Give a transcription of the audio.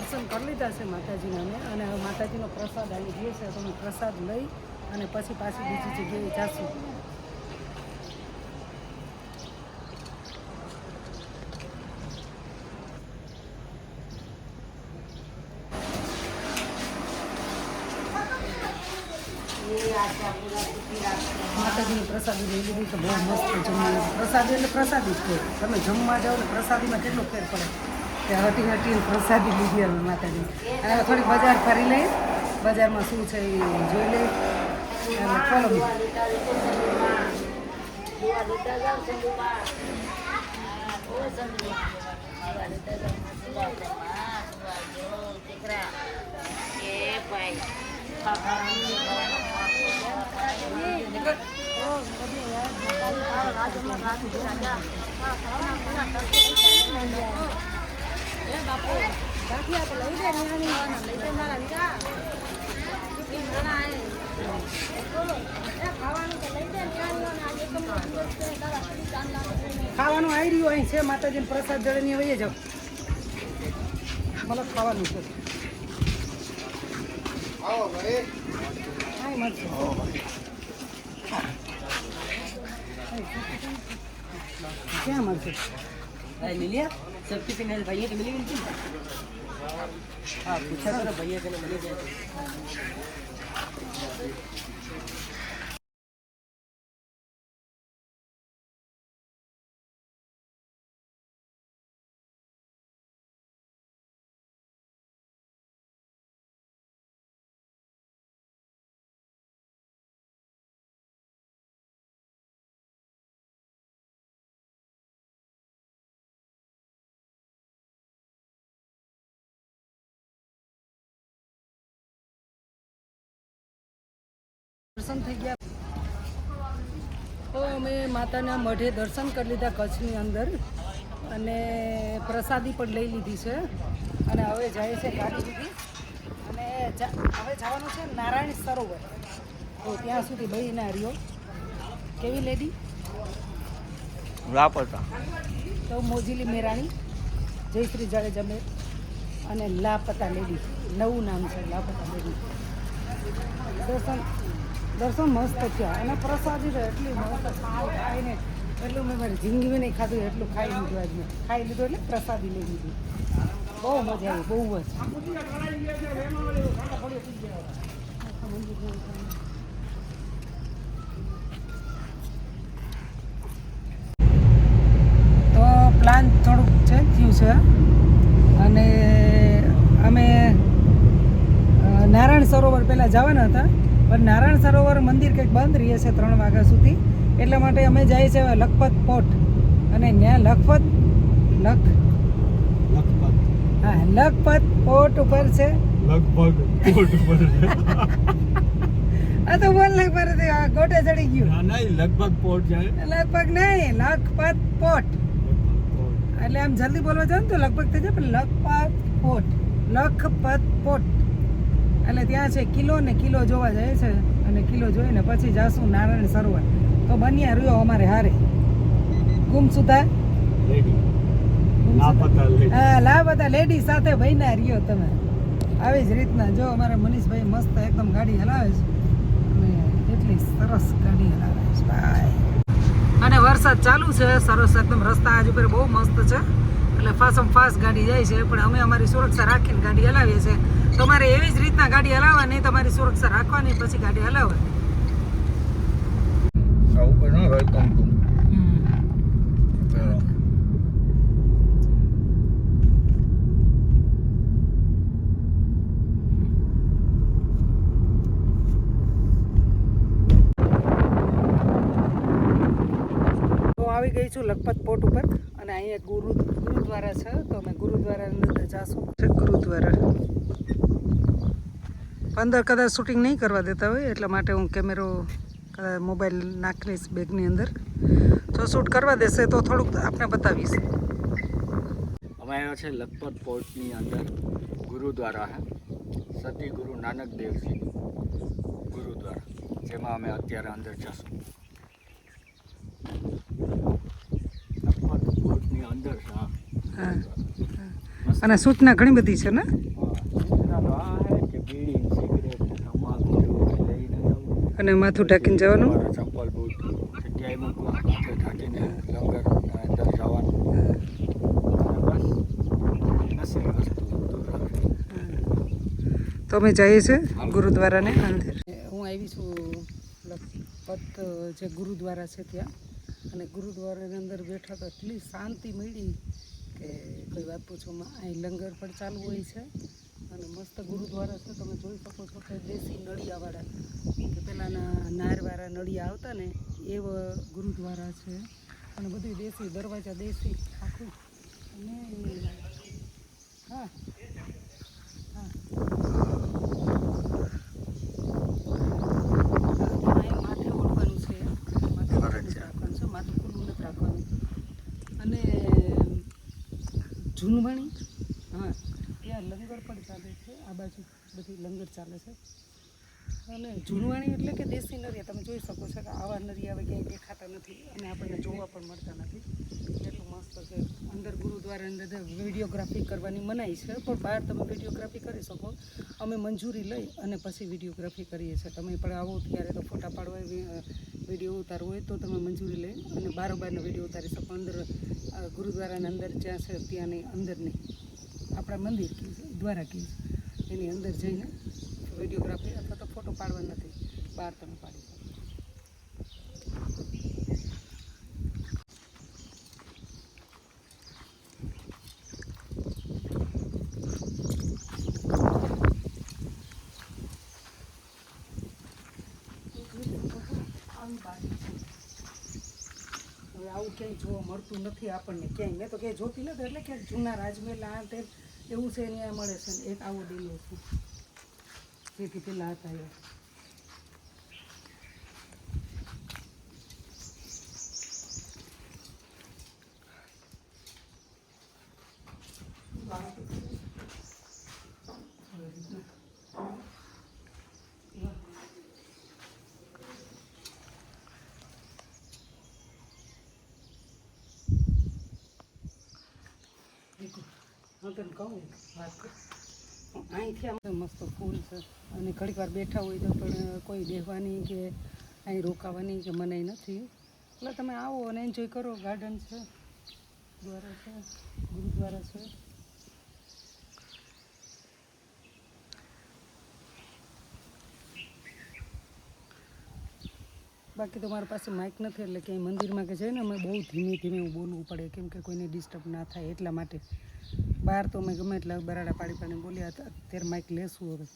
દર્શન કરી લીધા છે માતાજીના અમે, અને હવે માતાજીનો પ્રસાદ આવી ગયો છે. તો અમે પ્રસાદ લઈ અને પછી પાછી બીજી જગ્યાએ જાશું. માતાજીની પ્રસાદી લઈ લીધી તો બહુ મસ્ત જમવાનું. પ્રસાદી એટલે પ્રસાદી જ કહે. તમે જમવા જાઓ ને પ્રસાદીમાં કેટલો ફેર પડે. તે હટી હટીને પ્રસાદી લીધી અમે માતાજી. અને હવે થોડીક બજાર ફરી લઈએ, બજારમાં શું છે એ જોઈ લઈએ. અને ચાલો ખાવાનું આવી રહ્યું અહીં છે. માતાજીને પ્રસાદ જળની વહી જાઓ. મને ખાવાનું છે. क्या मर्जी ले लिया सब टिफिन है भैया के मिली मिलती हाँ पूछा था भैया के मिली गए દર્શન થઈ ગયા. તો અમે માતાના મઢે દર્શન કરી લીધા કચ્છની અંદર, અને પ્રસાદી પણ લઈ લીધી છે. અને હવે જાય છે ગાડી સુધી, અને હવે જવાનું છે નારાયણ સરોવર. તો ત્યાં સુધી ભાઈ ના રહ્યો. કેવી લેડી લાપતા તો મોજીલી મેરાણી, જયશ્રી જાડેજા મેર અને લાપતા લેડી. નવું નામ છે લાપતા લેડી. દર્શન મસ્ત થયા, અને પ્રસાદી તો એટલી મસ્ત ખાઈને એટલું મેં મારી જિંદગી નહીં ખાધું એટલું ખાઈ લીધું. આજ મેં ખાઈ લીધું એટલે પ્રસાદી લઈ લીધી. બહુ મજા આવી, બહુ જ. તો પ્લાન થોડુંક ચેન્જ થયું છે, અને અમે નારાયણ સરોવર પહેલાં જવાના હતા, પણ નારાયણ સરોવર મંદિર કંઈક બંધ રહે છે 3 વાગ્યા સુધી. એટલા માટે અમે જઈએ છીએ લખપત પોર્ટ. અને ત્યાં લખપત પોર્ટ ઉપર છે. આ તો બોલ નહીં પર ગોટે ચડી ગયું. લગભગ પોર્ટ જાય. લગભગ નહીં, લખપત પોર્ટ. એટલે આમ જલ્દી બોલવા જાવ ને તો લગભગ થઈ જાય, પણ લખપત પોર્ટ. એટલે ત્યાં છે કિલો ને કિલો જોવા જાય છે, અને કિલો જોઈને પછી જાશું નારાયણ સરોવર. તો બન્યા રહ્યો અમારે હારે ગુમસુદા લાપતા લેડી સાથે બન્યા રહ્યો તમે. આવી જ રીતના જો અમારા મનીષભાઈ મસ્ત એકદમ ગાડી હલાવે છે, અને એટલી સરસ ગાડી હલાવે છે ભાઈ. અને વરસાદ ચાલુ છે સરસ એકદમ. રસ્તા આજ ઉપર બહુ મસ્ત છે, એટલે ફાસ્ટ ગાડી જાય છે, પણ અમે અમારી સુરક્ષા રાખીને ગાડી હલાવીએ છીએ. તમારે એવી જ રીતના ગાડી હલાવવાની, તમારી સુરક્ષા રાખવાની, પછી ગાડી હલાવવાની. તો આવી ગઈ છું લખપત પોર્ટ ઉપર, અને અહીંયા ગુરુદ્વારા છે. તો અમે ગુરુદ્વારાની અંદર જાશું. ગુરુદ્વારા અંદર કદાચ શૂટિંગ નહીં કરવા દેતા હોય, એટલા માટે હું કેમેરો મોબાઈલ નાખીશ બેગની અંદર. જો શૂટ કરવા દેશે તો થોડુંક આપને બતાવીશ. અમે આવ્યા છે લખપત પોર્ટની અંદર ગુરુદ્વારા હે સતી ગુરુ નાનક દેવજી ગુરુદ્વારા, જેમાં અમે અત્યારે અંદર જશું. લખપત પોર્ટની અંદર છે. હા, મસ્ત અને સૂચના ઘણી બધી છે ને સૂચના તો આ છે કે બીડી સિગરેટ તમાકુ એવું લઈ ન જવું. અને માથું ઢાંકીને જવાનું. તમારા ચંપલ બૂટ જગ્યાએ મૂકવા, માથે ઢાંકીને લંગર અંદર જવાનું. અને બસ નસીબ વસ્તુ દૂર રાખે. તો અમે જઈએ છીએ ગુરુદ્વારાને અંદર. હું આવી છું લખપત જે ગુરુદ્વારા છે ત્યાં, અને ગુરુદ્વારાની અંદર બેઠા તો એટલી શાંતિ મળી કે કોઈ વાત પૂછોમાં. અહીં લંગર પણ ચાલુ હોય છે અને મસ્ત ગુરુદ્વારા છે. તમે જોઈ શકો છો કે દેશી નળિયાવાળા કે પેલાના નારવાળા નળિયા આવતા ને એવા ગુરુદ્વારા છે, અને બધું દેશી દરવાજા દેશી આખું. અને હા હા માથે ઓળવાનું છે, માથે રાખવાનું છે, માથું ખુલ્લું નથી રાખવાનું. અને જૂનવાણી, હા ત્યાં લંગર પણ ચાલે છે. આ બાજુ બધી લંગર ચાલે છે. અને જૂનવાણી એટલે કે દેશી નરિયા તમે જોઈ શકો છો કે આવા નરિયા હવે ક્યાંય દેખાતા નથી અને આપણને જોવા પણ મળતા નથી. એટલું મસ્ત છે. અંદર ગુરુદ્વારાની અંદર વિડીયોગ્રાફી કરવાની મનાઈ છે, પણ બહાર તમે વિડીયોગ્રાફી કરી શકો. અમે મંજૂરી લઈ અને પછી વિડીયોગ્રાફી કરીએ છીએ. તમે પણ આવો ત્યારે તો ફોટા પાડવા વિડીયો ઉતારવો હોય તો તમે મંજૂરી લઈ અને બારોબારનો વિડીયો ઉતારી શકો. અંદર ગુરુદ્વારાની અંદર જ્યાં છે ત્યાંની અંદર નહીં, આપણા મંદિર કી છે દ્વારા કી છે એની અંદર જઈને વિડીયોગ્રાફી અથવા તો ફોટો પાડવા નથી, બહાર તમે પાડી શકો. હવે આવું ક્યાંય જોવા મળતું નથી આપણને ક્યાંય. મેં તો ક્યાંય જોતી નથી, એટલે ક્યાંક જૂના રાજમહેલ આ તે એવું છે ત્યાં મળે છે. ને એક આવો ડેલો છે જેથી પેલા હતા એ. હું તને કહું વાત કર. અહીંથી આમ મસ્ત ફૂલ છે અને ઘડીક વાર બેઠા હોય તો પણ કોઈ બેસવાની કે અહીં રોકાવાની કે મનાઈ નથી. એટલે તમે આવો અને એન્જોય કરો. ગાર્ડન છે, દ્વારા છે, ગુરુદ્વારા છે. બાકી તો મારી પાસે માઇક નથી, એટલે ક્યાંય મંદિરમાં કે જઈને અમે બહુ ધીમે ધીમે બોલવું પડે, કેમ કે કોઈને ડિસ્ટર્બ ના થાય એટલા માટે. બહાર તો અમે ગમે એટલા બરાડા પાડી પાડીને બોલ્યા હતા. અત્યારે માઇક લેશું હવે.